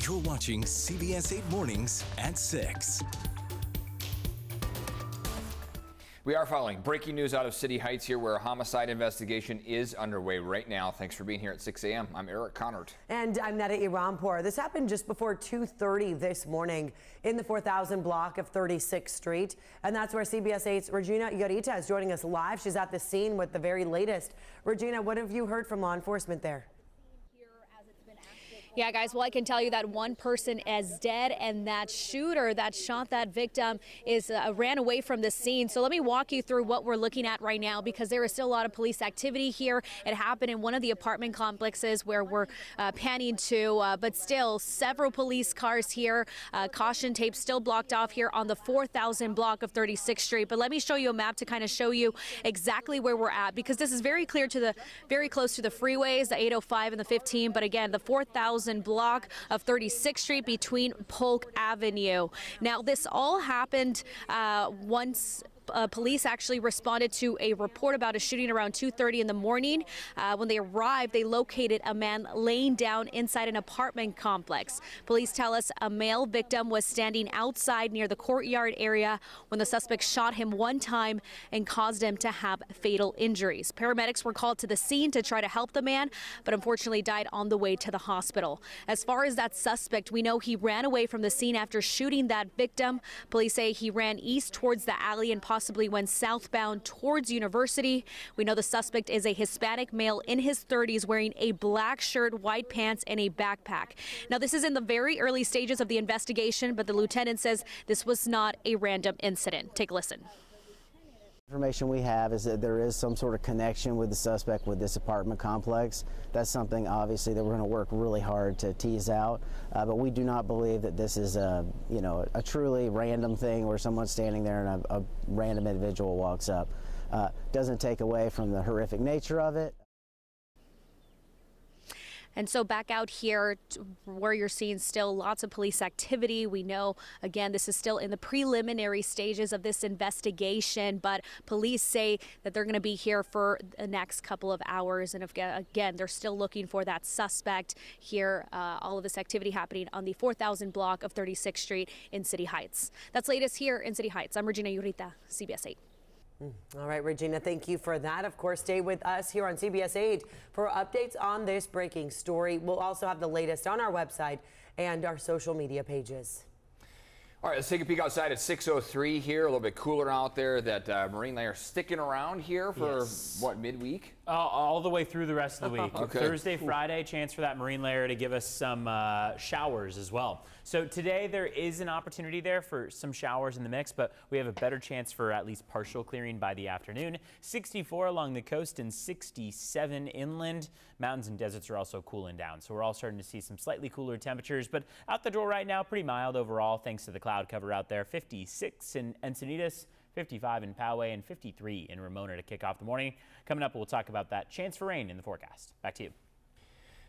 You're watching CBS 8 Mornings at 6. We are following breaking news out of City Heights here, where a homicide investigation is underway right now. Thanks for being here at 6 a.m. I'm Eric Connard. And I'm Neda Iranpour. This happened just before 2:30 this morning in the 4000 block of 36th Street. And that's where CBS 8's Regina Yorita is joining us live. She's at the scene with the very latest. Regina, what have you heard from law enforcement there? Yeah, guys, well, I can tell you that one person is dead, and that shooter that shot that victim is ran away from the scene. So let me walk you through what we're looking at right now, because there is still a lot of police activity here. It happened in one of the apartment complexes where we're panning to, but still several police cars here. Caution tape still blocked off here on the 4000 block of 36th Street. But let me show you a map to kind of show you exactly where we're at, because this is very clear to very close to the freeways, the 805 and the 15. But again, the 4000 block of 36th Street between Polk Avenue. Now, this all happened once police actually responded to a report about a shooting around 2:30 in the morning. When they arrived, they located a man laying down inside an apartment complex. Police tell us a male victim was standing outside near the courtyard area when the suspect shot him one time and caused him to have fatal injuries. Paramedics were called to the scene to try to help the man, but unfortunately died on the way to the hospital. As far as that suspect, we know he ran away from the scene after shooting that victim. Police say he ran east towards the alley and possibly went southbound towards University. We know the suspect is a Hispanic male in his 30s wearing a black shirt, white pants, and a backpack. Now, this is in the very early stages of the investigation, but the lieutenant says this was not a random incident. Take a listen. Information we have is that there is some sort of connection with the suspect with this apartment complex. That's something obviously that we're going to work really hard to tease out, but we do not believe that this is a truly random thing where someone's standing there and a random individual walks up. Doesn't take away from the horrific nature of it. And so back out here where you're seeing still lots of police activity. We know, again, this is still in the preliminary stages of this investigation, but police say that they're going to be here for the next couple of hours. And again, they're still looking for that suspect here. All of this activity happening on the 4000 block of 36th Street in City Heights. That's latest here in City Heights. I'm Regina Yorita, CBS 8. All right, Regina, thank you for that. Of course, stay with us here on CBS 8 for updates on this breaking story. We'll also have the latest on our website and our social media pages. All right, let's take a peek outside at 6:03 here. A little bit cooler out there. That marine layer sticking around here for what, midweek? All the way through the rest of the week. Okay. Thursday, Friday, chance for that marine layer to give us some showers as well. So today there is an opportunity there for some showers in the mix, but we have a better chance for at least partial clearing by the afternoon. 64 along the coast and 67 inland. Mountains and deserts are also cooling down. So we're all starting to see some slightly cooler temperatures, but out the door right now, pretty mild overall thanks to the cloud cover out there. 56 in Encinitas, 55 in Poway, and 53 in Ramona to kick off the morning. Coming up, we'll talk about that chance for rain in the forecast. Back to you.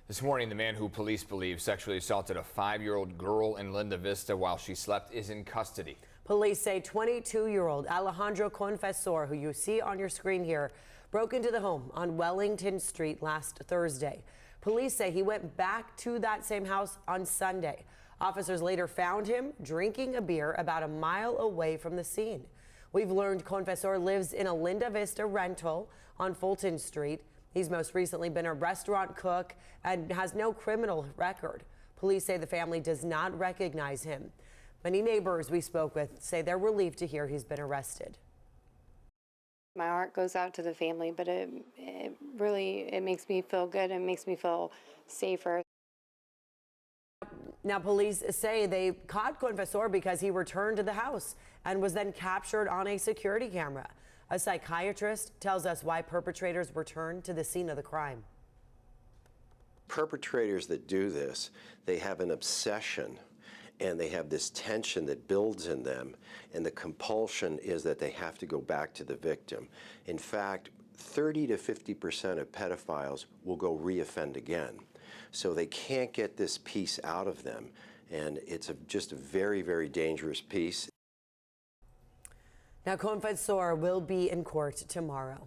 This morning, the man who police believe sexually assaulted a 5-year-old girl in Linda Vista while she slept is in custody. Police say 22-year-old Alejandro Confessor, who you see on your screen here, broke into the home on Wellington Street last Thursday. Police say he went back to that same house on Sunday. Officers later found him drinking a beer about a mile away from the scene. We've learned Confessor lives in a Linda Vista rental on Fulton Street. He's most recently been a restaurant cook and has no criminal record. Police say the family does not recognize him. Many neighbors we spoke with say they're relieved to hear he's been arrested. My heart goes out to the family, but it really makes me feel good. It makes me feel safer. Now, police say they caught Confessor because he returned to the house and was then captured on a security camera. A psychiatrist tells us why perpetrators returned to the scene of the crime. Perpetrators that do this, they have an obsession and they have this tension that builds in them, and the compulsion is that they have to go back to the victim. In fact, 30 to 50% of pedophiles will go reoffend again. So they can't get this piece out of them, and it's just a very, very dangerous piece. Now, Confessor will be in court tomorrow.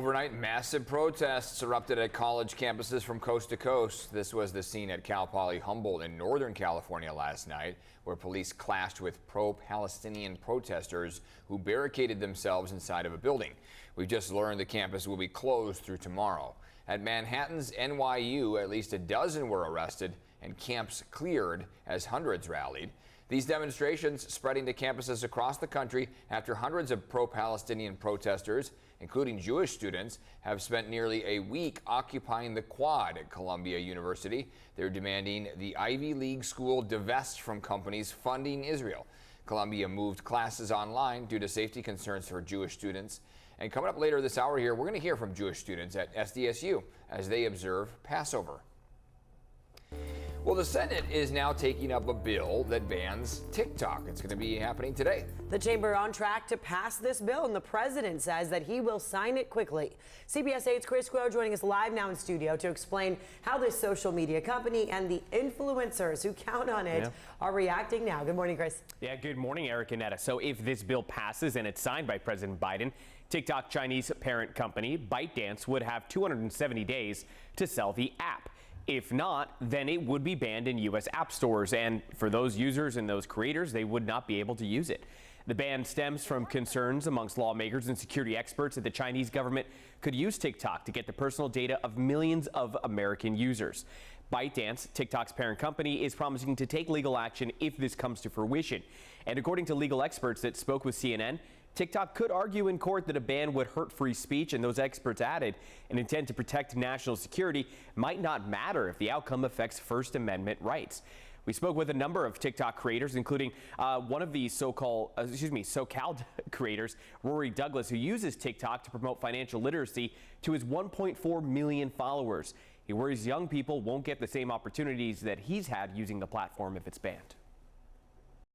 Overnight, massive protests erupted at college campuses from coast to coast. This was the scene at Cal Poly Humboldt in Northern California last night, where police clashed with pro-Palestinian protesters who barricaded themselves inside of a building. We've just learned the campus will be closed through tomorrow. At Manhattan's NYU, at least a dozen were arrested and camps cleared as hundreds rallied. These demonstrations spreading to campuses across the country after hundreds of pro-Palestinian protesters, including Jewish students, have spent nearly a week occupying the quad at Columbia University. They're demanding the Ivy League school divest from companies funding Israel. Columbia moved classes online due to safety concerns for Jewish students. And coming up later this hour here, we're going to hear from Jewish students at SDSU as they observe Passover. Well, the Senate is now taking up a bill that bans TikTok. It's going to be happening today. The chamber on track to pass this bill, and the president says that he will sign it quickly. CBS 8's Chris Groh joining us live now in studio to explain how this social media company and the influencers who count on it are reacting now. Good morning, Chris. Yeah, good morning, Eric and Netta. So if this bill passes and it's signed by President Biden, TikTok Chinese parent company ByteDance would have 270 days to sell the app. If not, then it would be banned in U.S. app stores, and for those users and those creators, they would not be able to use it. The ban stems from concerns amongst lawmakers and security experts that the Chinese government could use TikTok to get the personal data of millions of American users. ByteDance, TikTok's parent company, is promising to take legal action if this comes to fruition. And according to legal experts that spoke with CNN, TikTok could argue in court that a ban would hurt free speech, and those experts added an intent to protect national security might not matter if the outcome affects First Amendment rights. We spoke with a number of TikTok creators, including one of the SoCal creators, Rory Douglas, who uses TikTok to promote financial literacy to his 1.4 million followers. He worries young people won't get the same opportunities that he's had using the platform if it's banned.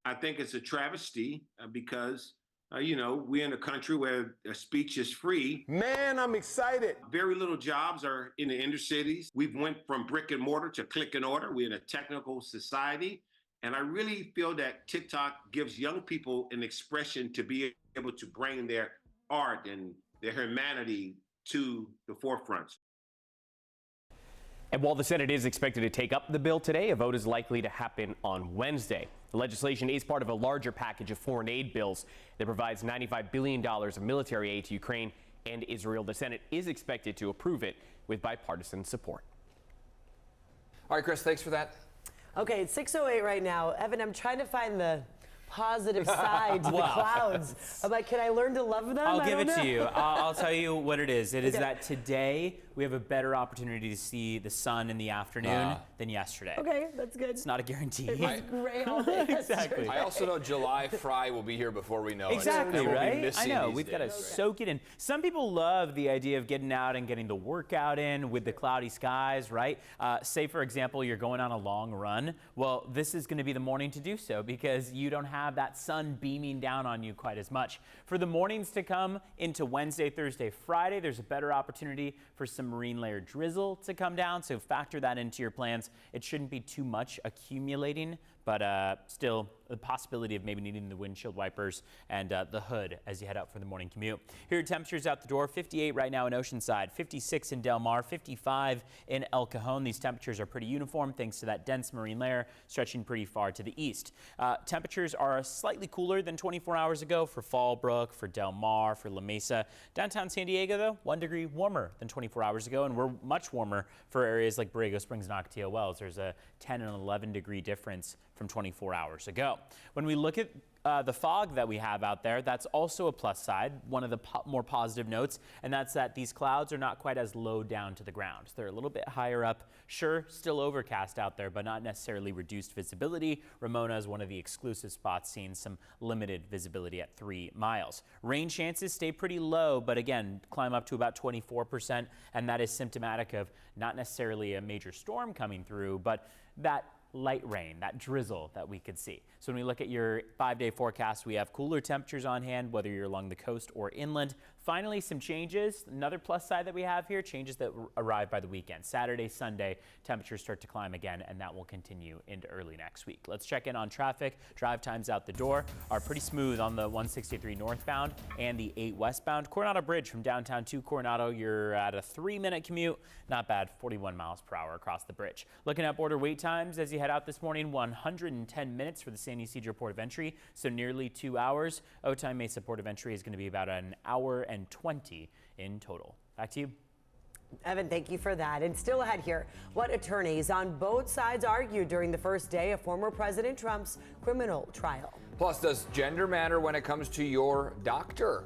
I think it's a travesty because we're in a country where speech is free. Man, I'm excited. Very little jobs are in the inner cities. We've went from brick and mortar to click and order. We're in a technical society. And I really feel that TikTok gives young people an expression to be able to bring their art and their humanity to the forefront. And while the Senate is expected to take up the bill today, a vote is likely to happen on Wednesday. The legislation is part of a larger package of foreign aid bills that provides $95 billion of military aid to Ukraine and Israel. The Senate is expected to approve it with bipartisan support. All right, Chris, thanks for that. Okay, it's 6:08 right now. Evan, I'm trying to find the positive side to the clouds. I'm like, can I learn to love them? I'll give it to you. I'll tell you what it is. It is that today we have a better opportunity to see the sun in the afternoon than yesterday. Okay, that's good. It's not a guarantee. It was gray all day. Exactly. I also know July Fry will be here before we know Exactly, it. We'll be right? missing I know. these We've got to days. soak it in. Some people love the idea of getting out and getting the workout in with the cloudy skies, right? Say, for example, you're going on a long run. Well, this is going to be the morning to do so because you don't have that sun beaming down on you quite as much. For the mornings to come into Wednesday, Thursday, Friday, there's a better opportunity for some marine layer drizzle to come down. So factor that into your plans. It shouldn't be too much accumulating, but still the possibility of maybe needing the windshield wipers and the hood as you head out for the morning commute. Here are temperatures out the door. 58 right now in Oceanside, 56 in Del Mar, 55 in El Cajon. These temperatures are pretty uniform thanks to that dense marine layer stretching pretty far to the east. Temperatures are slightly cooler than 24 hours ago for Fallbrook, for Del Mar, for La Mesa. Downtown San Diego, though, 1 degree warmer than 24 hours ago, and we're much warmer for areas like Borrego Springs and Ocotillo Wells. There's a 10 and 11 degree difference from 24 hours ago. When we look at the fog that we have out there, that's also a plus side, one of the more positive notes, and that's that these clouds are not quite as low down to the ground. So they're a little bit higher up. Sure, still overcast out there, but not necessarily reduced visibility. Ramona is one of the exclusive spots seeing some limited visibility at 3 miles. Rain chances stay pretty low, but again, climb up to about 24%, and that is symptomatic of not necessarily a major storm coming through, but that light rain, that drizzle that we could see. So when we look at your 5-day forecast, we have cooler temperatures on hand, whether you're along the coast or inland. Finally, some changes. Another plus side that we have here, changes that arrive by the weekend. Saturday, Sunday, temperatures start to climb again, and that will continue into early next week. Let's check in on traffic. Drive times out the door are pretty smooth on the 163 northbound and the 8 westbound. Coronado Bridge from downtown to Coronado, you're at a 3-minute commute. Not bad, 41 miles per hour across the bridge. Looking at border wait times as you head out this morning, 110 minutes for the San Ysidro Port of Entry, so nearly 2 hours. Otay Mesa Port of Entry is going to be about an hour and 20 in total. Back to you. Evan, thank you for that. And still ahead here, what attorneys on both sides argued during the first day of former President Trump's criminal trial. Plus, does gender matter when it comes to your doctor?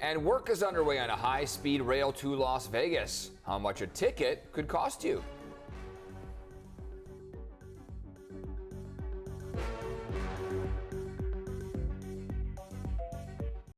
And work is underway on a high-speed rail to Las Vegas. How much a ticket could cost you?